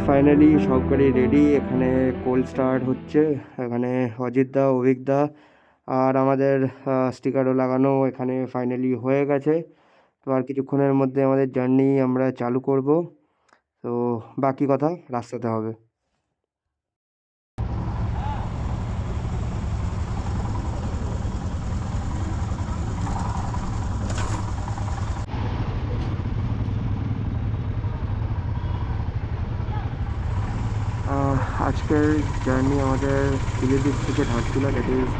Finally সব গাড়ি ready. এখানে কোল্ড স্টার্ট হচ্ছে। এখানে অজিত দা, অভিক দা আর আমাদের স্টিকারও লাগানো এখানে ফাইনালি হয়ে গেছে। তো আর কিছুক্ষণের মধ্যে আমাদের জার্নি আমরা চালু করব। তো বাকি কথা রাস্তাতে হবে। আজকের জার্নি আমাদের পিলিভিট থেকে Dharchula, that is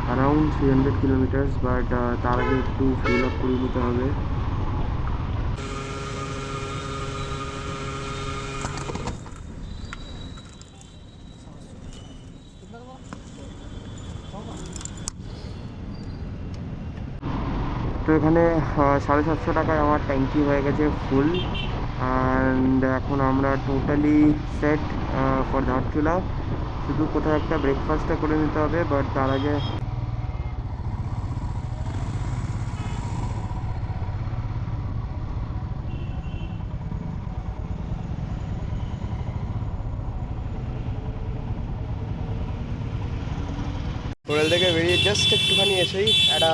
around 300 kilometres, but তার আগে একটু ফিল আপ করে নিতে হবে। তো এখানে 750 টাকায় আমার ট্যাঙ্কি হয়ে গেছে ফুল। অ্যান্ড এখন আমরা টোটালি সেট ফর ধারচুলা। শুধু কোথাও একটা ব্রেকফাস্টটা করে নিতে হবে, বাট তার আগে হোটেল থেকে বেরিয়ে জাস্ট একটুখানি এসেই একটা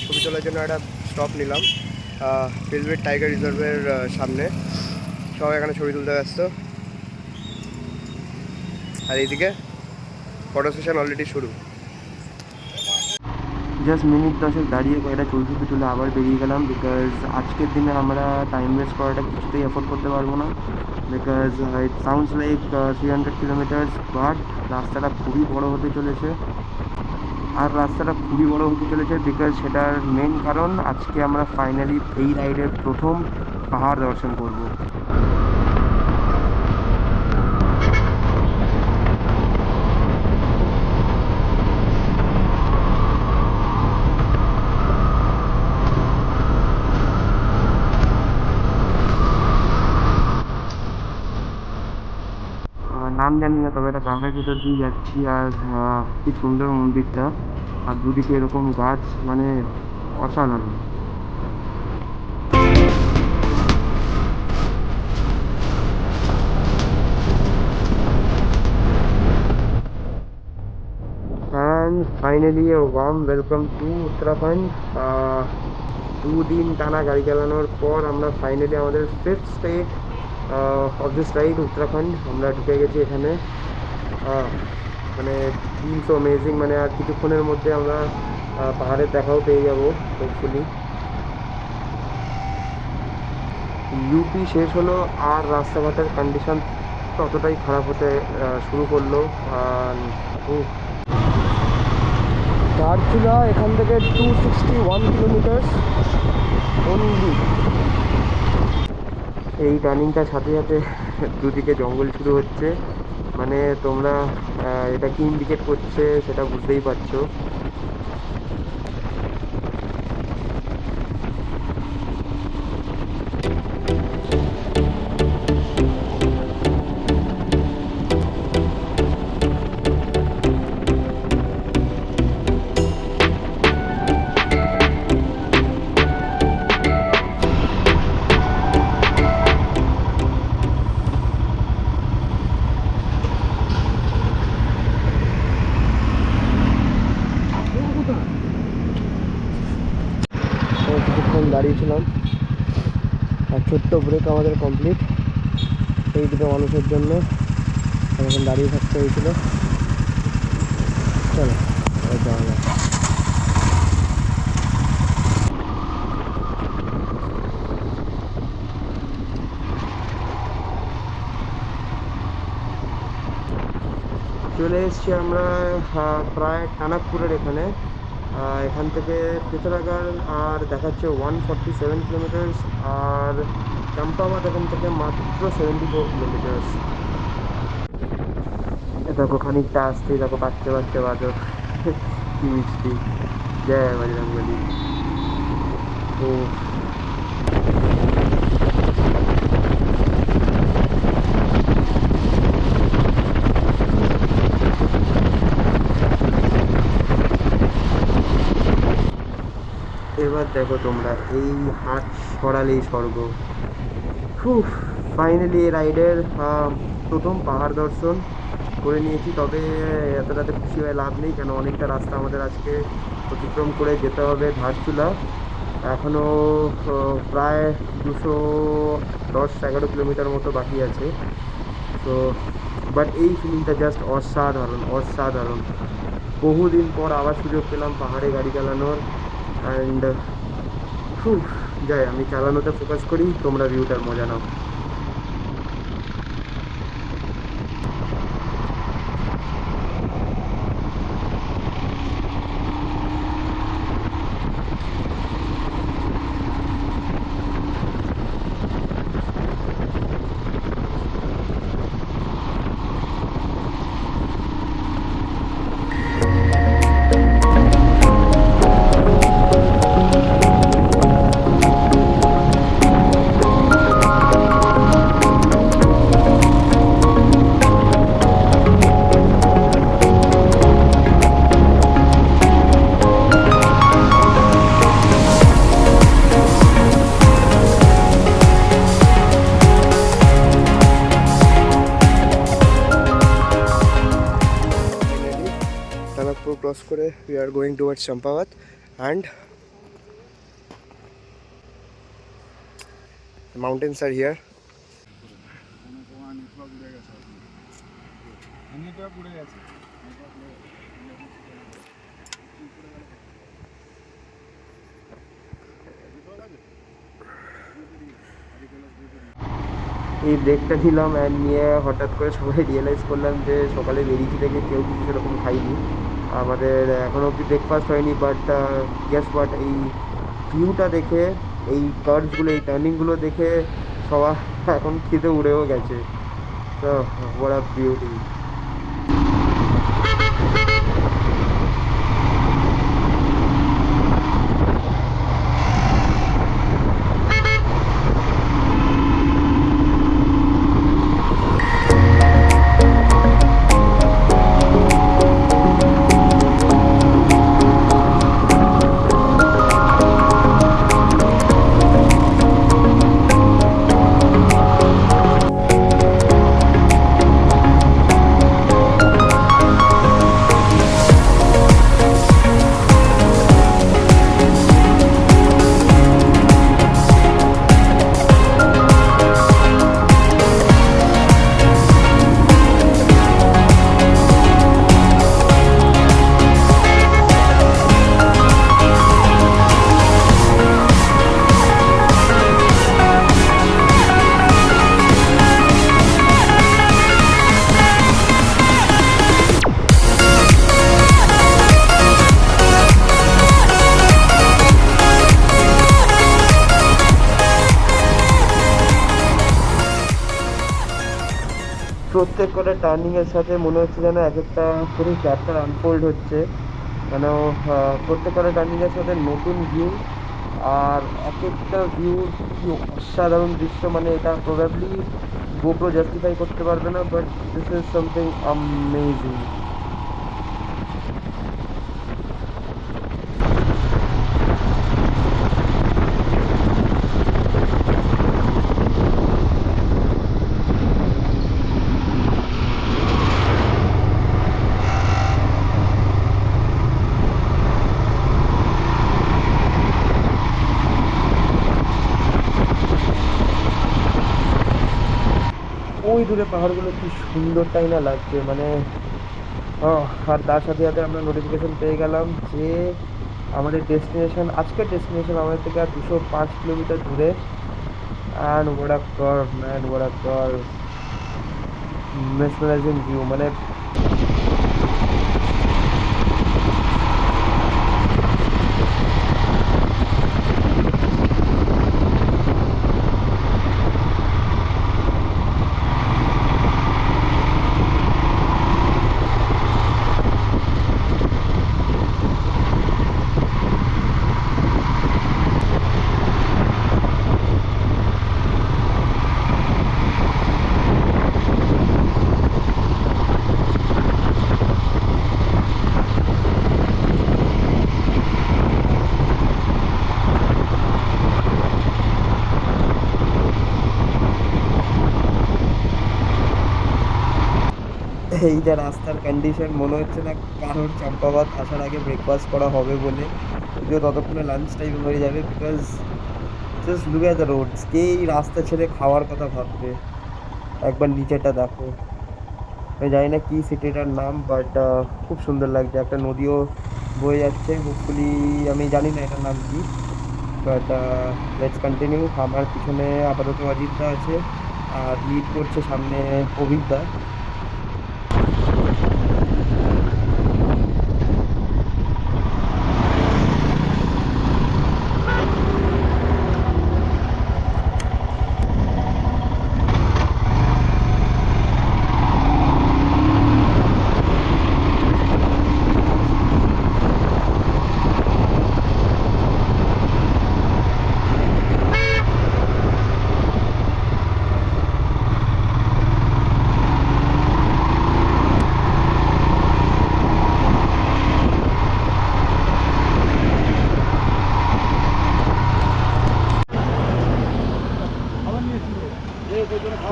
ছবি তোলার জন্য একটা স্টপ নিলাম পিলভিট টাইগার রিজার্ভের সামনে। সবাই এখানে ছবি তুলতে ব্যস্ত, আর এইদিকে ফটো সেশন অলরেডি শুরু। জাস্ট মিনিট 10 দাঁড়িয়ে কয়েকটা ছবি তুলে আবার বেরিয়ে গেলাম, বিকজ আজকের দিনে আমরা টাইম ওয়েস্ট করাটা কিছুতেই এফোর্ড করতে পারবো না। Because it sounds like 300 kilometres, but রাস্তাটা খুবই বড় হতে চলেছে। আর রাস্তাটা খুবই বড় হতে চলেছে বিকজ সেটার মেন কারণ আজকে আমরা ফাইনালি এই রাইডের প্রথম পাহাড় দর্শন করব। নাম জানি না, তবে এটা গ্রামের ভিতর দিয়ে যাচ্ছি। আর কি সুন্দর মন্দিরটা, আর দুদিকে এরকম গাছ, মানে অসাধারণ। And finally A warm welcome to Uttarakhand. 2 দিন টানা গাড়ি চালানোর পর আমরা ফাইনালি আমাদের fifth state of this ride Uttarakhand আমরা ঢুকে গেছি এখানে। মানে ফিল সো অ্যামেজিং, মানে আর কিছুক্ষণের মধ্যে আমরা পাহাড়ের দেখাও পেয়ে যাবো হোপফুলি। ইউপি শেষ হলো আর রাস্তাঘাটের কন্ডিশন ততটাই খারাপ হতে শুরু করলো। ধারচুলা এখান থেকে 261 কিলোমিটার্স অনলি। এই টার্নিংটার সাথে সাথে দুদিকে জঙ্গল শুরু হচ্ছে, মানে তোমরা এটা কি ইন্ডিকেট করছে সেটা বুঝতেই পারছো। কিছুক্ষণ দাঁড়িয়েছিলাম, আর ছোট্ট ব্রেক আমাদের কমপ্লিট এই দুটো মানুষের জন্য। এখন দাঁড়িয়ে থাকতে হয়েছিল। চলো যাওয়া যাক। চলে এসেছি আমরা প্রায় টানাকপুরের এখানে। এখান থেকে পিথরাগড় আর দেখাচ্ছে 147 কিলোমিটার্স, আর চাম্পাবাদ এখান থেকে মাত্র 74 কিলোমিটার্স। দেখো খানিকটা আসতেই দেখো বাচ্চা বাচ্চা বাদক, কি মিষ্টি। জয় বজরংবলী। ও এবার দেখো তোমরা, এই হাত সরালেই স্বর্গ। ফাইনালি রাইডের প্রথম পাহাড় দর্শন করে নিয়েছি, তবে এতটাতে খুশি হয়ে লাভ নেই, কেন অনেকটা রাস্তা আমাদের আজকে অতিক্রম করে যেতে হবে ধারচুলা। এখনও প্রায় 210-11 কিলোমিটার মতো বাকি আছে। তো বাট এই ফিলিংটা জাস্ট অসাধারণ অসাধারণ। বহুদিন পর আবার সুযোগ পেলাম পাহাড়ে গাড়ি চালানোর। অ্যান্ড খুব যাই, আমি চালানোতে ফোকাস করি, তোমরা ভিউটার মজা নাও। Tanakpur cross করে we are going towards Champawat and the mountains are here. এই ব্রেকটা নিলাম অ্যান্ড নিয়ে হঠাৎ করে সবাই রিয়েলাইজ করলাম যে সকালে বেরিয়েছি থেকে কেউ কিছু সেরকম খাইনি, আমাদের এখনও অবধি ব্রেকফাস্ট হয়নি। বাট গেস হোয়াট, এই ভিউটা দেখে, এই কার্ভসগুলো, এই টার্নিংগুলো দেখে সবাই এখন খিদে উড়েও গেছে। তো বড় বিউটি। প্রত্যেক কটা টার্নিংয়ের সাথে মনে হচ্ছে যেন এক একটা করে চ্যাপ্টার আনফোল্ড হচ্ছে, কেন প্রত্যেক কটা টার্নিংয়ের সাথে নতুন ভিউ, আর এক একটা ভিউ কি অসাধারণ দৃশ্য। মানে এটা প্রবাবলি গোপ্রো জাস্টিফাই করতে পারবে না, but this is something amazing. ওই দূরে পাহাড়গুলো কি সুন্দরটাই না লাগছে, মানে আর তার সাথে সাথে আমরা নোটিফিকেশন পেয়ে গেলাম যে আমাদের ডেস্টিনেশন, আজকের ডেস্টিনেশন আমাদের থেকে আর 205 কিলোমিটার দূরে। And what a curve man, what a curve, mesmerizing view। মানে এই যা রাস্তার কন্ডিশন, মনে হচ্ছে না কারোর চাম্পাবাদ আসার আগে ব্রেকফাস্ট করা হবে বলে, যদিও ততক্ষণে লাঞ্চ টাইম হয়ে যাবে। Because just look at the roads, কে এই রাস্তা ছেড়ে খাওয়ার কথা ভাববে? একবার নিচেটা দেখো। আমি জানি না কি সিটিটার নাম, বাট খুব সুন্দর লাগছে। একটা নদীও বয়ে যাচ্ছে, হোপফুলি। আমি জানি না এটার নাম কি, বাট লেটস কন্টিনিউ। আমার পিছনে আপাতত অজিতদা আছে, আর লিড করছে সামনে অভিকদা।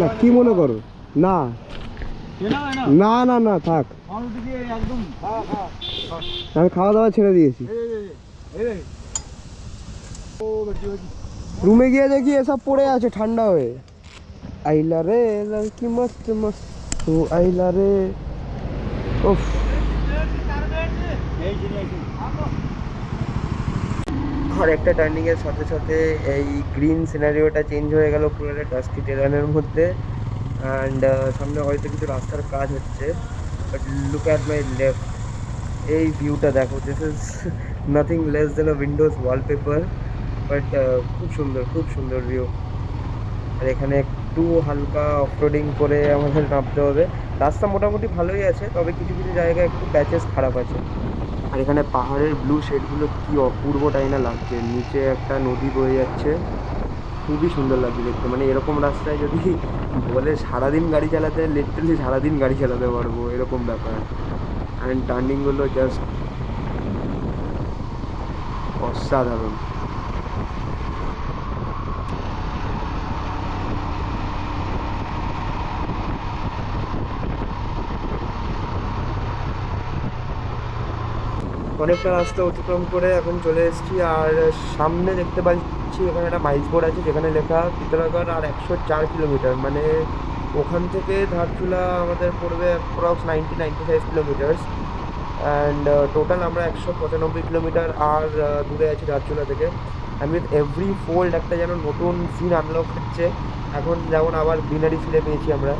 না কি মনে করো? না না না না থাক, আমি খাওয়া দাওয়া ছেড়ে দিয়েছি। রুমে গিয়ে দেখি এসব পড়ে আছে ঠান্ডা হয়ে। আইলা রে লড়কি মস্ত মস্ত, ও আইলা রে। উফ, আর একটা টার্নিং এর সাথে সাথে এই গ্রিন সিনারিওটা চেঞ্জ হয়ে গেল পুরো একটা ডাস্টি টেরানের মধ্যে। অ্যান্ড সামনে হয়তো কিছু রাস্তার কাজ হচ্ছে, but look at my left, এই ভিউটা দেখো। This is nothing less than a Windows wallpaper, but খুব সুন্দর, খুব সুন্দর ভিউ। আর এখানে একটু হালকা অফরোডিং করে আমাদের নামতে হবে। রাস্তা মোটামুটি ভালোই আছে, তবে কিছু কিছু জায়গায় একটু প্যাচেস খারাপ আছে। আর এখানে পাহাড়ের ব্লু শেডগুলো কি অপূর্বটাই না লাগছে, নিচে একটা নদী বয়ে যাচ্ছে, খুবই সুন্দর লাগছে দেখতে। মানে এরকম রাস্তায় যদি বলে সারাদিন গাড়ি চালাতে, লিটারালি সারাদিন গাড়ি চালাতে পারবো, এরকম ব্যাপার। অ্যান্ড টার্নিংগুলো জাস্ট অসাধারণ। অনেকটা রাস্তা অতিক্রম করে এখন চলে এসেছি, আর সামনে দেখতে পাচ্ছি এখানে একটা মাইলস বোর্ড আছে যেখানে লেখা পিতরাগড় আর 104 কিলোমিটার। মানে ওখান থেকে ধারচুলা আমাদের পড়বে অ্যাপ্রক্স 95 কিলোমিটার্স। অ্যান্ড টোটাল আমরা 195 কিলোমিটার আর দূরে আছি ধারচুলা থেকে। অ্যান্ড উইথ এভরি ফোল্ড একটা যেন নতুন সিন আনলক হচ্ছে। এখন যেমন আবার গ্রিনারি ফিরে পেয়েছি আমরা।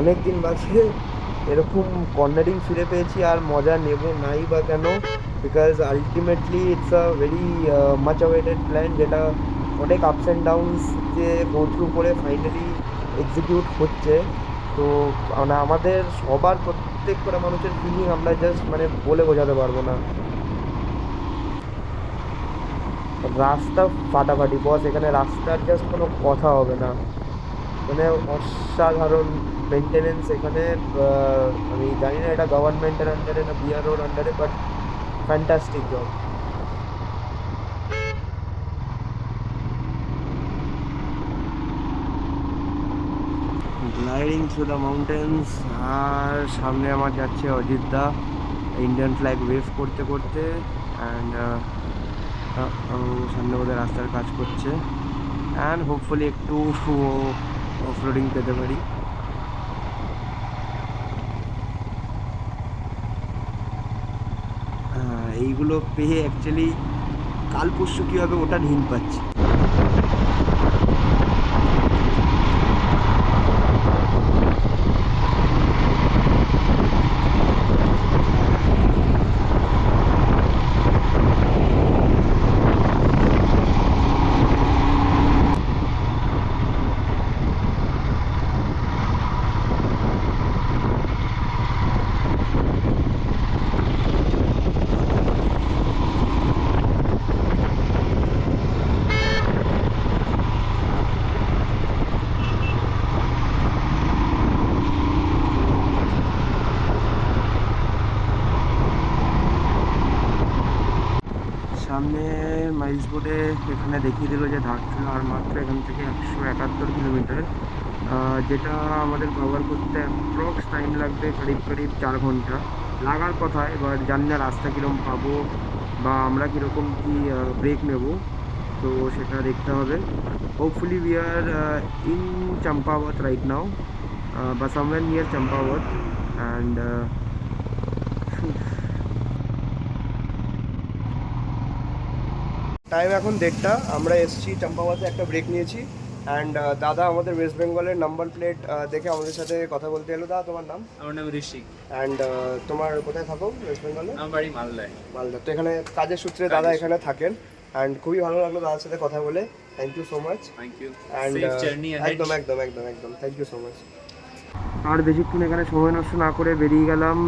অনেক দিন বাদে এরকম কর্নারিং ফিরে পেয়েছি, আর মজা নেব নাই বা কেন? Because ultimately it's a very much awaited plan, যেটা অনেক আপস অ্যান্ড ডাউনস যে গো থ্রু করে ফাইনালি এক্সিকিউট হচ্ছে। তো মানে আমাদের সবার, প্রত্যেক করে মানুষের ফিলিং আমরা জাস্ট মানে বলে বোঝাতে পারবো না। রাস্তা ফাটাফাটি বস, এখানে রাস্তার জাস্ট কোনো কথা হবে না। মানে অসাধারণ মেনটেনেন্স এখানে। আমি জানি না এটা গভর্নমেন্টের আন্ডারে না বিআরওর আন্ডারে, but fantastic job. Gliding through the mountains, আর সামনে আমার যাচ্ছে অজিতদা ইন্ডিয়ান ফ্ল্যাগ ওয়েভ করতে করতে। অ্যান্ড সামনে ওদের রাস্তার কাজ করছে, অ্যান্ড হোপফুলি একটু অফরোডিং পেতে পারি। এইগুলো পেয়ে অ্যাকচুয়ালি কাল পরশু কী হবে ওটা ঢিল পাচ্ছি। সামনে মাইলস বোর্ডে এখানে দেখিয়ে দিল যে ধারচুলা আর মাত্র এখান থেকে 171 কিলোমিটার, যেটা আমাদের কভার করতে অ্যাপ্রক্স টাইম লাগবে করিব 4 ঘন্টা লাগার কথা। এবার জানি না রাস্তা কীরকম পাবো বা আমরা কীরকম কী ব্রেক নেব, তো সেটা দেখতে হবে। Hopefully we are in Champawat right now বা somewhere near Champawat and time এখন 1:30, আমরা এসেছি চম্পাওয়াতে, একটা ব্রেক নিয়েছি। অ্যান্ড দাদা আমাদের ওয়েস্ট বেঙ্গলের নাম্বার প্লেট দেখে আমাদের সাথে কথা বলতে এলো। দাদা তোমার নাম? আমার নাম ঋষিক। অ্যান্ড তোমার কোথায় থাকো ওয়েস্ট বেঙ্গলে? আমার বাড়ি মালদায়। মালদা। তো এখানে কাজের সূত্রে দাদা এখানে থাকেন। অ্যান্ড খুবই ভালো লাগলো দাদার সাথে কথা বলে। Thank you so much. Thank you. And safe journey ahead. একদম একদম একদম একদম থ্যাংক ইউ সো মাচ। আর বেশিক্ষণ এখানে সময় নষ্ট না করে বেরিয়ে গেলাম।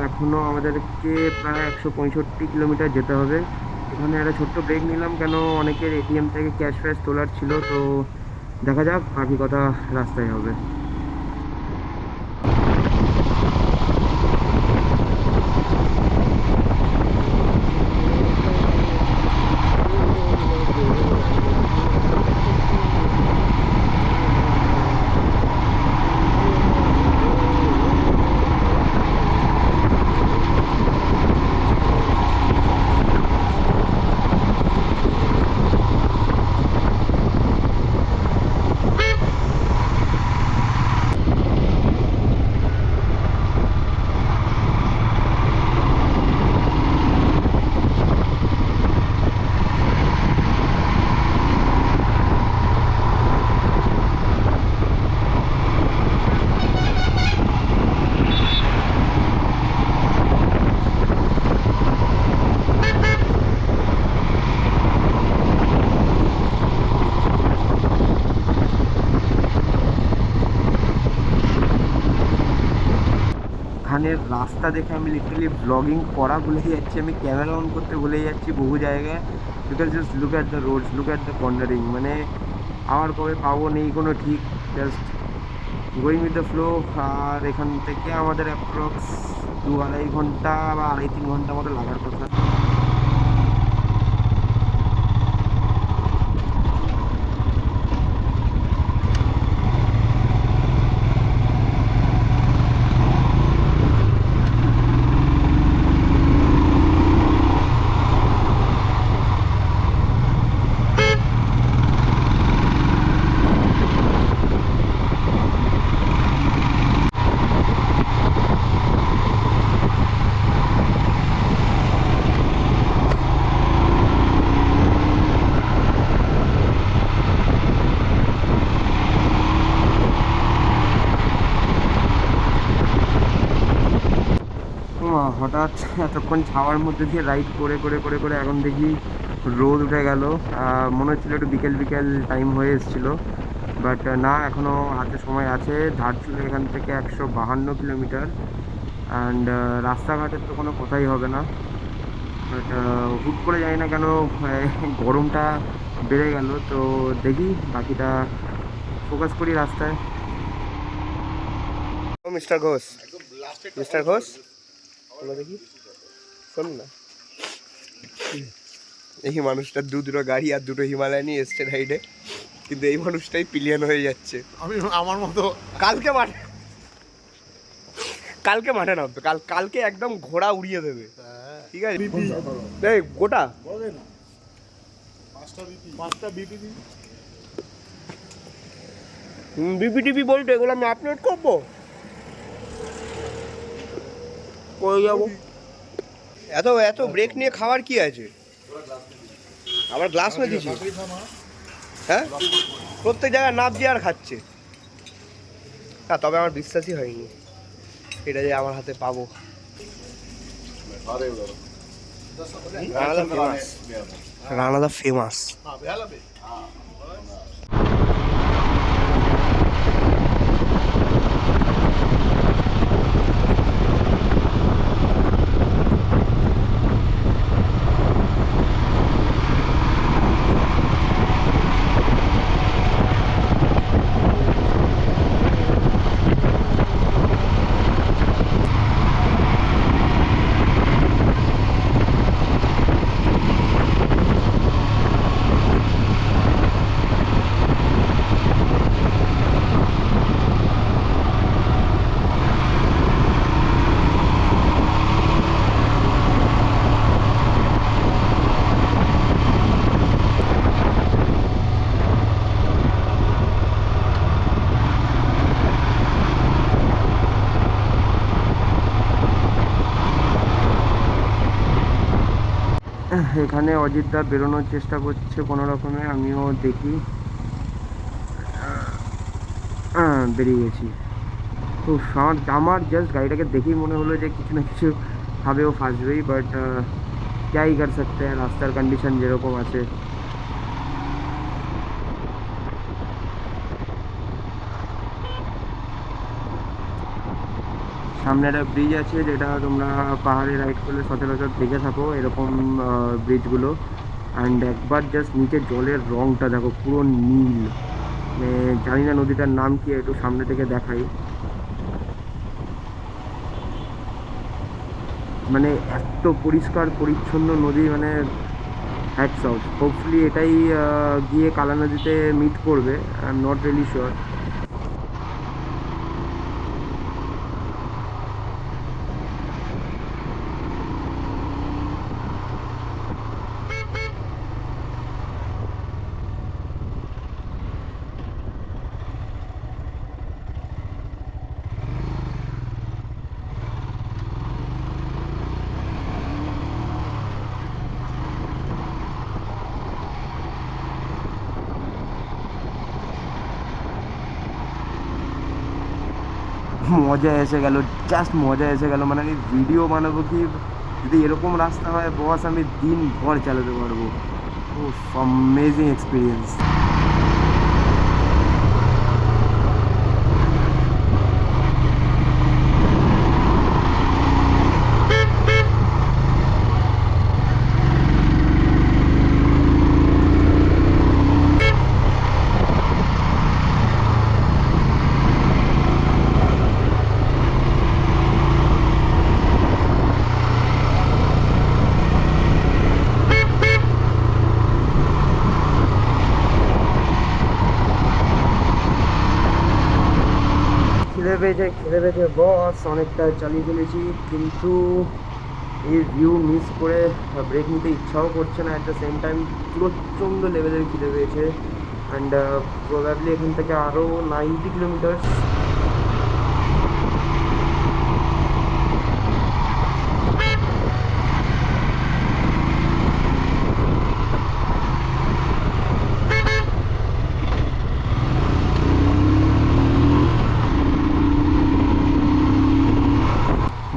এখনও আমাদেরকে প্রায় 165 কিলোমিটার যেতে হবে। এখানে একটা ছোট্ট ব্রেক নিলাম, কেন অনেকের এটিএম থেকে ক্যাশ ফ্যাশ তোলার ছিল। তো দেখা যাক, বাকি কথা রাস্তায় হবে। এখানের রাস্তা দেখে আমি লিটারালি ব্লগিং করা ভুলে যাচ্ছি, আমি ক্যামেরা অন করতে ভুলে যাচ্ছি বহু জায়গায়। Because just look at the roads, look at the cornering, মানে আমার কবে পাবো নেই কোনো ঠিক, just going with the flow. আর এখান থেকে আমাদের অ্যাপ্রক্স 2-2.5 ঘন্টা বা 2.5-3 ঘন্টা মতো লাগার কথা। হঠাৎ এতক্ষণ ছাওয়ার মধ্যে দিয়ে রাইড করে করে করে করে এখন দেখি রোদ উঠে গেল। মনে হচ্ছিলো একটু বিকেল বিকেল টাইম হয়ে এসেছিলো, বাট না, এখনও হাতে সময় আছে। ধারচুলা এখান থেকে 152 কিলোমিটার। অ্যান্ড রাস্তাঘাটের তো কোনো কথাই হবে না, বাট হুট করে যাই না কেন গরমটা বেড়ে গেল। তো দেখি বাকিটা ফোকাস করি রাস্তায়। মিস্টার ঘোষ, মিস্টার ঘোষ দেখি, শোন না, এই মানুষটার দুটো গাড়ি আর দুটো হিমালয় নিয়ে এসছে রাইডে, কিন্তু এই মানুষটাই পিলিয়ন হয়ে যাচ্ছে। আমি আমার মতো কালকে মাঠে নামবে, কালকে একদম ঘোড়া উড়িয়ে দেবে, ঠিক আছে? এই গোটা 5টা বিপি বিপিটিপি বলতে এগুলো আমি আপলোড করবো, করে যাবো। এত এত ব্রেক নিয়ে খাওয়ার কি আছে? আবার গ্লাস में দিয়েছি, হ্যাঁ প্রত্যেক জায়গায় নাপ দিয়ে আর খাচ্ছে। না, তবে আমার বিশ্বাসই হয়নি এটা যে আমার হাতে পাবো। রানাদা ফেমাস। এখানে অজিতদা বেরোনোর চেষ্টা করছে কোনো রকমে, আমিও দেখি। বেরিয়ে গেছি। তো আমার জাস্ট গাড়িটাকে দেখেই মনে হলো যে কিছু না কিছু ভাবে ও ফাঁসবেই, বাট ক্যাই কর সকতে হ্যাঁ, রাস্তার কন্ডিশন যেরকম আছে। সামনে একটা ব্রিজ আছে যেটা তোমরা পাহাড়ে রাইড করলে সচরাচর দেখে থাকো, এরকম ব্রিজগুলো। অ্যান্ড একবার জাস্ট নিচে জলের রঙটা দেখো, পুরো নীল। মানে জানি না নদীটার নাম কি, একটু সামনে থেকে দেখাই। মানে এত পরিষ্কার পরিচ্ছন্ন নদী, মানে হ্যাটস অফ। হোপফুলি এটাই গিয়ে কালা নদীতে মিট করবে, I am not really sure. মজা এসে গেল, জাস্ট মজা এসে গেল। মানে আমি ভিডিও বানাবো কি, যদি এরকম রাস্তা হয় বস আমি দিন ভর চালাতে পারবো। ও অ্যামেজিং এক্সপিরিয়েন্স। খিদে পেয়েছে বস, অনেকটা চালিয়ে ফেলেছি, কিন্তু এই ভিউ মিস করে ব্রেক নিতে ইচ্ছাও করছে না। অ্যাট দ্য সেম টাইম প্রচণ্ড লেভেলের খিদে পেয়েছে। অ্যান্ড প্রবাবলি এখান থেকে আরও 90 কিলোমিটার।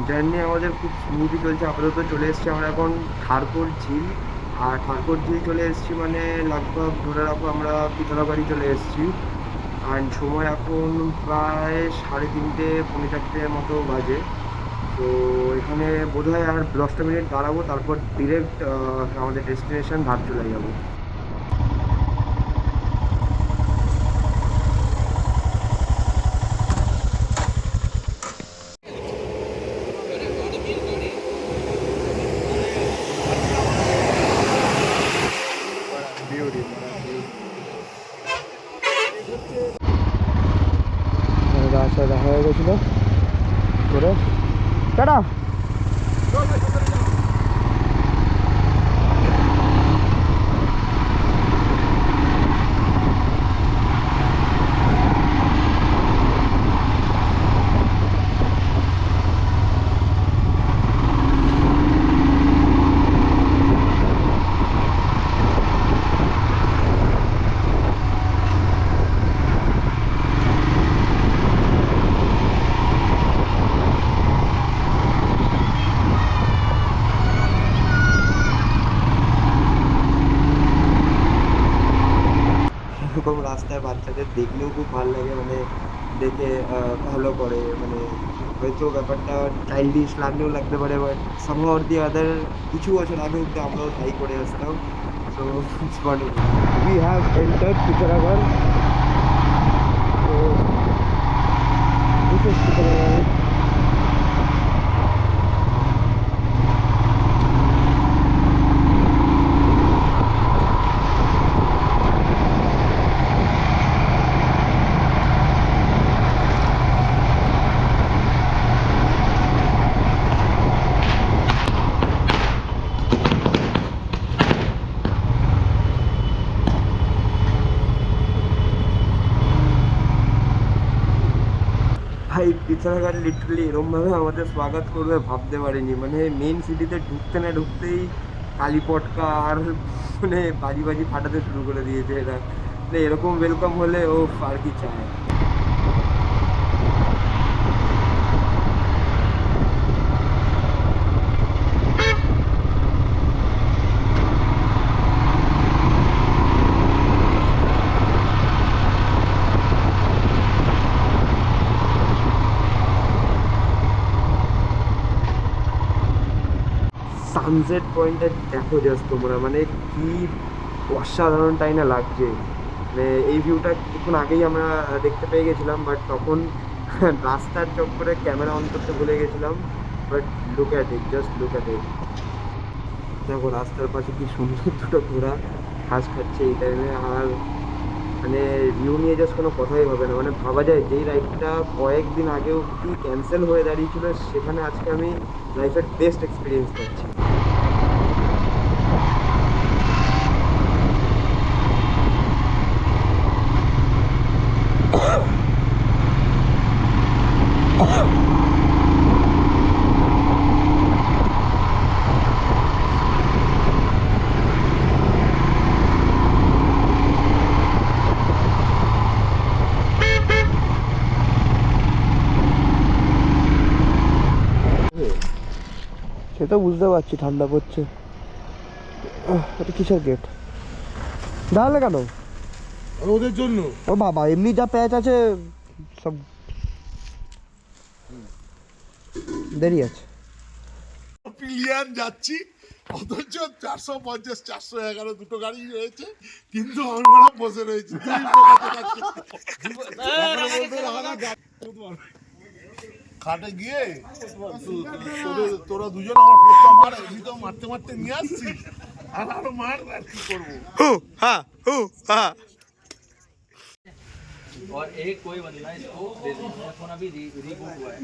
জার্নি আমাদের খুব স্মুথই চলছে। আপাতত চলে এসেছি আমরা এখন খারকোট ঝিল। আর খারকোট ঝিল চলে এসেছি মানে লগভগ ধরে রাখো আমরা পিতলাবাড়ি চলে এসেছি। অ্যান্ড সময় এখন প্রায় 3:30 4:45 মতো বাজে। তো এখানে বোধহয় আর 10টা মিনিট দাঁড়াবো, তারপর ডিরেক্ট আমাদের ডেস্টিনেশন ধারচুলা যাবো। রাস্তায় দেখা হয়ে গেছিলো করে টাটা। এরকম রাস্তায় বাচ্চাদের দেখলেও খুব ভালো লাগে, মানে দেখে ভালো করে। মানে হয়তো ব্যাপারটা চাইল্ডিশ লাগলেও লাগতে পারে, but somehow or the other কিছু বছর আগে অব্দি আমরাও তাই করে আসতাম। So we have entered Pithoragarh. তো দিস ইজ পিচারাগড়। ভাই পিছানাঘাট লিটারালি এরমভাবে আমাদের স্বাগত করবে ভাবতে পারিনি। মানে মেন সিটিতে ঢুকতে না ঢুকতেই কালী পটকা আর মানে বাজি বাজি ফাটাতে শুরু করে দিয়েছে এরা। মানে এরকম ওয়েলকাম হলে ও আর কি চায়। সানসেট পয়েন্টটা দেখো জাস্ট তোমরা, মানে কি অসাধারণ তাই না লাগছে। মানে এই ভিউটা কিছুক্ষণ আগেই আমরা দেখতে পেয়ে গেছিলাম, বাট তখন রাস্তার চক্করে ক্যামেরা অন করতে ভুলে গেছিলাম। But look at it, just look at it. দেখো রাস্তার পাশে কি সুন্দর দুটো ঘোড়া ঘাস খাচ্ছে এই টাইমে। আর মানে ভিউ নিয়ে জাস্ট কোনো কথাই হবে না। মানে ভাবা যায় যেই রাইডটা কয়েকদিন আগেও কি ক্যান্সেল হয়ে দাঁড়িয়েছিল, সেখানে আজকে আমি লাইফের বেস্ট এক্সপিরিয়েন্স পাচ্ছি। সে তো বুঝতে পারছি ঠান্ডা পড়ছে। এটা কিসের গেট? দাঁড়ালে কেন? ওদের জন্য ও বাবা, এমনি যা প্যাচ আছে সব দেরি আছে। পিলিয়ান যাচ্ছি, অথচ 450 411 দুটো গাড়ি রয়েছে, কিন্তু আমরা বসে রয়েছি। খাটে গিয়ে তোরা দুজন আমার পোস্টা মার, এমনি তো মারতে মারতে নিয়ে আসছিস, আর আরো মার, আর কি করবো। और एक कोई बंदा इसको दे दो, मेरा फोन अभी रीबूट हुआ है।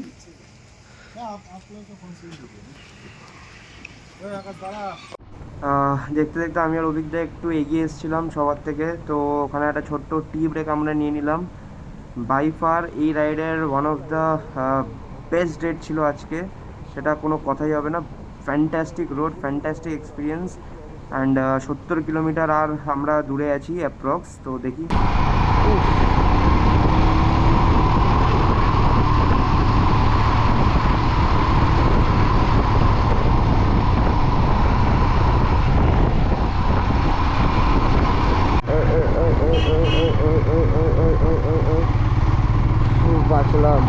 দেখতে দেখতে আমি আর অভিজ্ঞতা একটু এগিয়ে এসেছিলাম সবার থেকে। তো ওখানে একটা ছোট্ট টি ব্রেক আমরা নিয়ে নিলাম। বাই ফার এই রাইডের one of the best date ছিল আজকে, সেটা কোনো কথাই হবে না। Fantastic road, fantastic experience. And 70 kilometre আর আমরা দূরে আছি অ্যাপ্রক্স। তো দেখি। বাঁচলাম।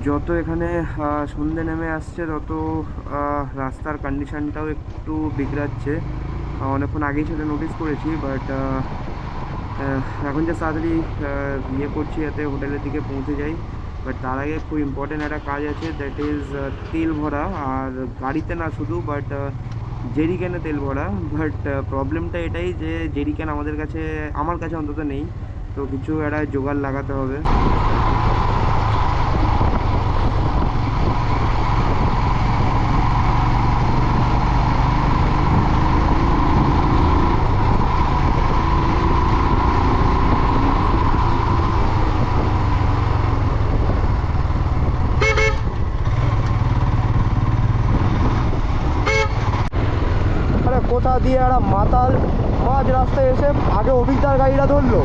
যত এখানে সন্ধে নেমে আসছে, তত রাস্তার কন্ডিশনটাও একটু বিগড়াচ্ছে। অনেকক্ষণ আগেই সেটা নোটিস করেছি, বাট এখন যে তাড়াতাড়ি ইয়ে করছি যাতে হোটেলের দিকে পৌঁছে যাই। বাট তার আগে খুব ইম্পর্টেন্ট একটা কাজ আছে, দ্যাট ইজ তেল ভরা। আর গাড়িতে না শুধু, বাট জেরিক্যানে তেল ভরা। বাট প্রবলেমটা এটাই যে জেরিক্যান আমাদের কাছে, আমার কাছে অন্তত নেই। তো কিছু একটা জোগাড় লাগাতে হবে। কোথা দিয়ে একটা মাতাল মাঝ রাস্তায় এসে আগে অভিজ্ঞতার গাড়িটা ধরলো,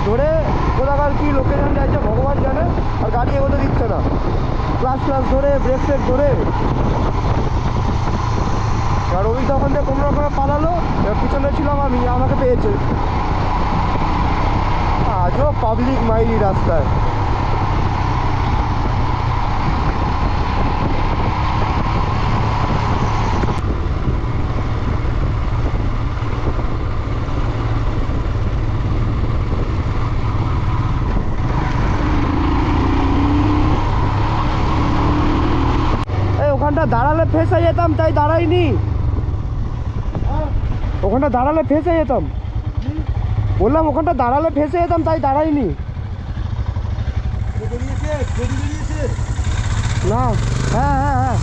ধরে কোথাকার কি লোকেশন যাচ্ছে ভগবান জানে, আর গাড়ি এগোতে দিচ্ছে না। ক্লাস ধরে ব্রেক ফ্রেক ধরে, আর অভিজ্ঞতা ওখান থেকে কোনো রকমে পালালো। পিছনে ছিলাম আমি, আমাকে পেয়েছে। আজও পাবলিক মাইলি রাস্তায়। ওখানটা দাঁড়ালে ফেসে যেতাম, তাই দাঁড়াইনি। ওখানটা দাঁড়ালে ফেসে যেতাম, বললাম ওখানটা দাঁড়ালে ফেসে যেতাম, তাই দাঁড়াইনি। না, হ্যাঁ হ্যাঁ হ্যাঁ।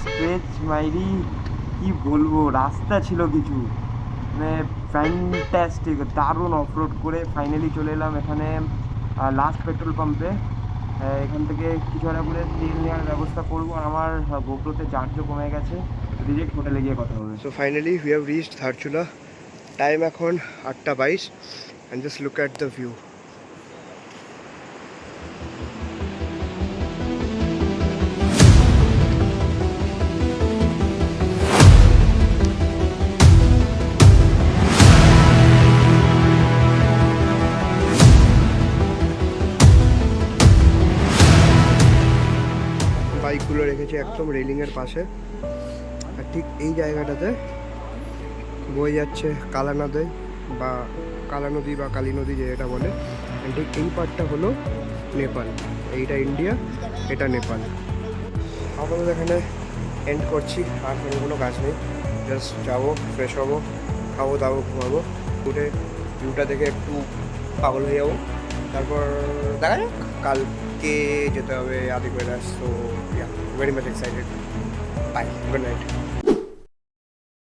স্ট্রেচ মাইরি, কি বলবো, রাস্তা ছিল কিছু, মানে ফ্যান্টাস্টিক, দারুণ অফরোড করে ফাইনালি চলে এলাম এখানে লাস্ট পেট্রোল পাম্পে। এখান থেকে কিছু একটা করে তেল নেওয়ার ব্যবস্থা করবো। আমার গোপ্রোতে চার্জও কমে গেছে, ডিরেক্ট হোটেলে গিয়ে কথা হবে। So finally we have reached Dharchula. Time এখন 8:22 and just look at the view. বাইকগুলো রেখেছে একদম রেলিংয়ের পাশে, আর ঠিক এই জায়গাটাতে বয়ে যাচ্ছে কালা নদী বা কালা নদী বা কালী নদী যে এটা বলে। ঠিক এই পার্টটা হলো নেপাল, এইটা ইন্ডিয়া, এটা নেপাল। আপাতত এখানে এন্ড করছি, আর কোনো কাজ নেই, জাস্ট যাবো, ফ্রেশ হবো, খাবো দাবো, ঘুমাবো, উঠে ভিউটা দেখে একটু পাগল হয়ে যাবো, তারপর দেখা যাক। কালকে যেতে হবে Adi Kailash, so very much excited. Bye, good night.